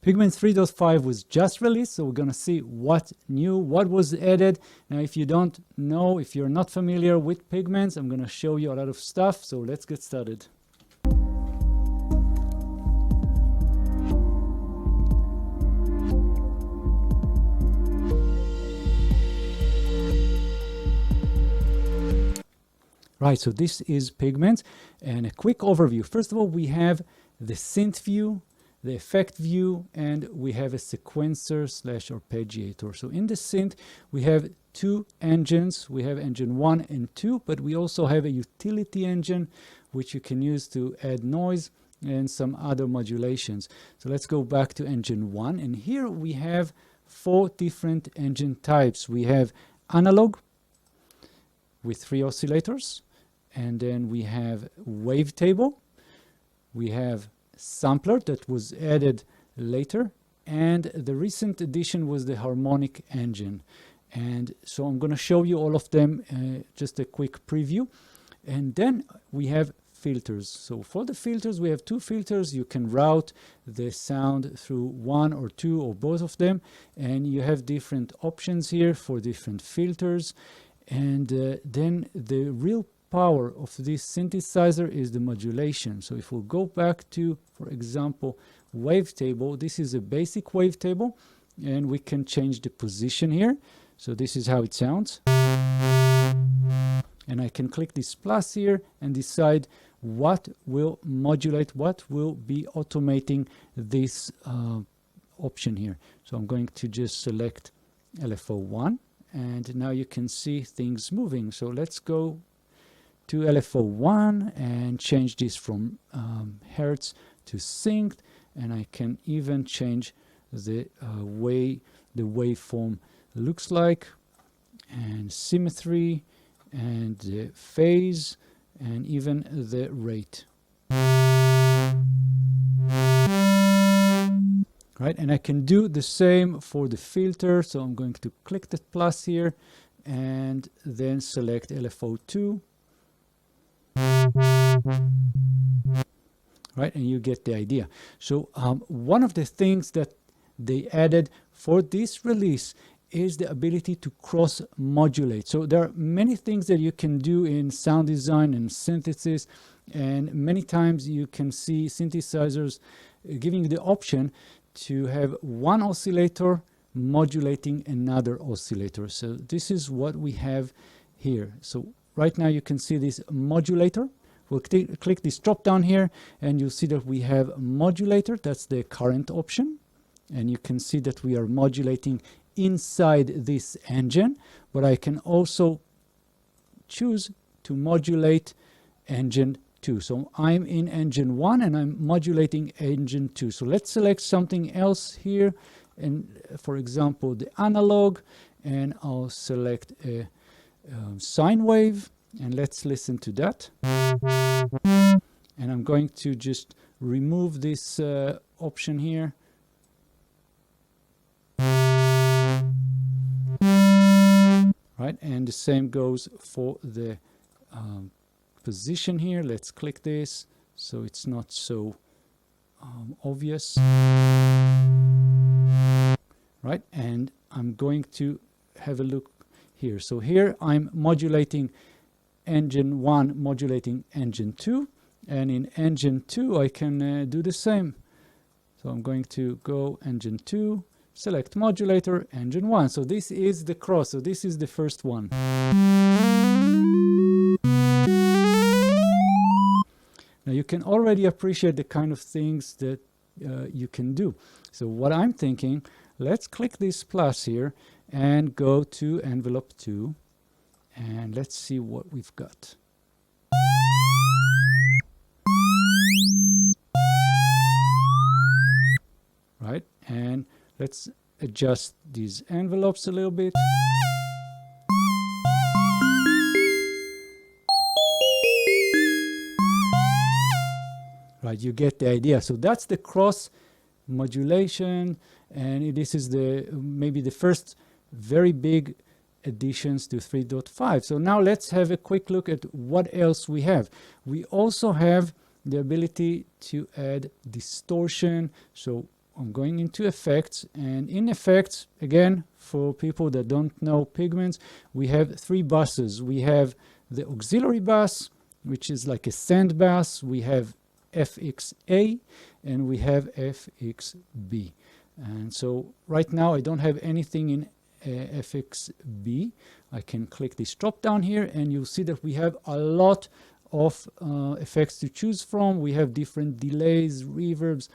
Pigment 3.5 was just released, so we're going to see what new, what was added. Now, if you don't know, if you're not familiar with Pigments, I'm going to show you a lot of stuff, so let's get started. Right, so this is Pigments, and a quick overview. First of all, we have the synth view, the effect view, and we have a sequencer / arpeggiator. So in the synth, we have two engines. We have engine 1 and 2, but we also have a utility engine, which you can use to add noise and some other modulations. So let's go back to engine 1, and here we have 4 different engine types. We have analog with 3 oscillators, and then we have wavetable, we have sampler that was added later, and the recent addition was the harmonic engine. And so I'm going to show you all of them, just a quick preview. And then we have filters. So for the filters, we have 2 filters. You can route the sound through 1 or 2 or both of them, and you have different options here for different filters. And then the real power of this synthesizer is the modulation. So if we'll go back to, for example, wavetable, this is a basic wavetable, and we can change the position here. So this is how it sounds. And I can click this plus here and decide what will modulate, what will be automating this option here. So I'm going to just select LFO1. And now you can see things moving. So let's go to LFO1 and change this from hertz to synced. And I can even change the way the waveform looks like, and symmetry, and the phase, and even the rate. Right, and I can do the same for the filter. So I'm going to click the plus here and then select LFO2. Right, and you get the idea. So one of the things that they added for this release is the ability to cross modulate. So there are many things that you can do in sound design and synthesis, and many times you can see synthesizers giving you the option to have one oscillator modulating another oscillator. So this is what we have here. So right now you can see this modulator. We'll click this drop down here, and you'll see that we have modulator. That's the current option. And you can see that we are modulating inside this engine, but I can also choose to modulate engine 2. So I'm in engine 1 and I'm modulating engine 2. So let's select something else here, and for example the analog, and I'll select a sine wave, and let's listen to that. And I'm going to just remove this option here. Right, and the same goes for the position here. Let's click this so it's not so obvious. Right, and I'm going to have a look here. So here I'm modulating engine 1, modulating engine 2, and in engine 2 I can do the same. So I'm going to go engine 2, select modulator, engine 1. So this is the cross. So this is the first one. Now you can already appreciate the kind of things that you can do. So what I'm thinking, let's click this plus here and go to envelope 2, and let's see what we've got. Right, and let's adjust these envelopes a little bit. Right, you get the idea. So that's the cross modulation, and this is the maybe the first very big additions to 3.5. So now let's have a quick look at what else we have. We also have the ability to add distortion. So I'm going into effects, and in effects, again, for people that don't know pigments, we have three buses. We have the auxiliary bus, which is like a sand bus. We have FXA, and we have FXB. And so right now I don't have anything in FXB. I can click this drop down here, and you'll see that we have a lot of effects to choose from. We have different delays, reverbs,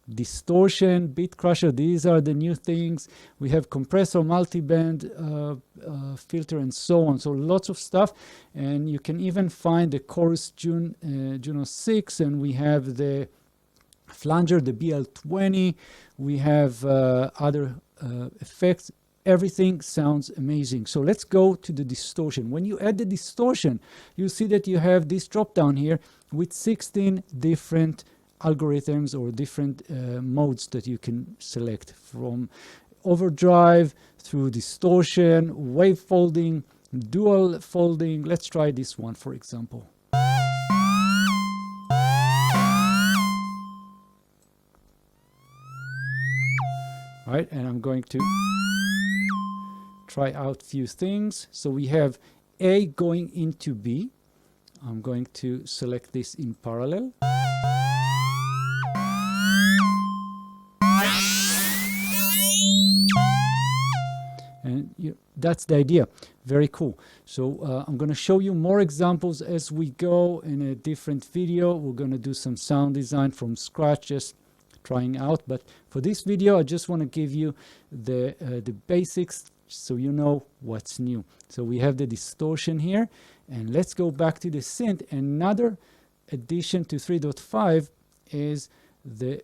distortion, bit crusher. These are the new things. We have compressor, multiband, filter, and so on. So lots of stuff. And you can even find the chorus Juno 6, and we have the flanger, the BL20. We have other effects. Everything sounds amazing. So let's go to the distortion. When you add the distortion, you see that you have this drop down here with 16 different algorithms or different modes that you can select, from overdrive through distortion, wavefolding, dual folding. Let's try this one, for example. Right, and I'm going to try out a few things. So we have A going into B. I'm going to select this in parallel. And that's the idea. Very cool. So I'm going to show you more examples as we go in a different video. We're going to do some sound design from scratch, just trying out. But for this video, I just want to give you the basics so you know what's new. So we have the distortion here. And let's go back to the synth. Another addition to 3.5 is the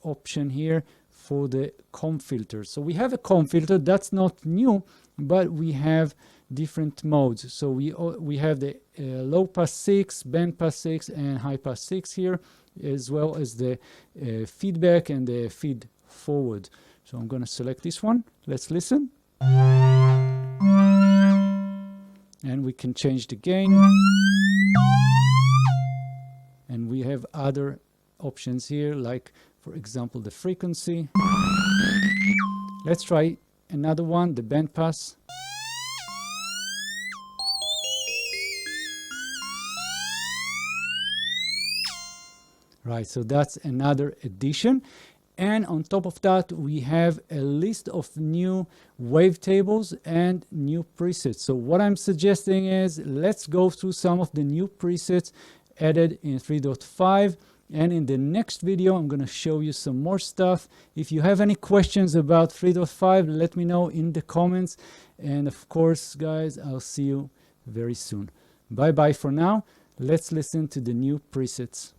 option here for the comb filter. So we have a comb filter that's not new, but we have different modes. So we have the low pass 6, band pass 6, and high pass 6 here, as well as the feedback and the feed forward. So I'm going to select this one. Let's listen. And we can change the gain. And we have other options here, like, for example, the frequency. Let's try another one, the band pass. Right, so that's another addition. And on top of that, we have a list of new wavetables and new presets. So what I'm suggesting is, let's go through some of the new presets added in 3.5. And in the next video, I'm going to show you some more stuff. If you have any questions about 3.5, let me know in the comments. And of course, guys, I'll see you very soon. Bye-bye for now. Let's listen to the new presets.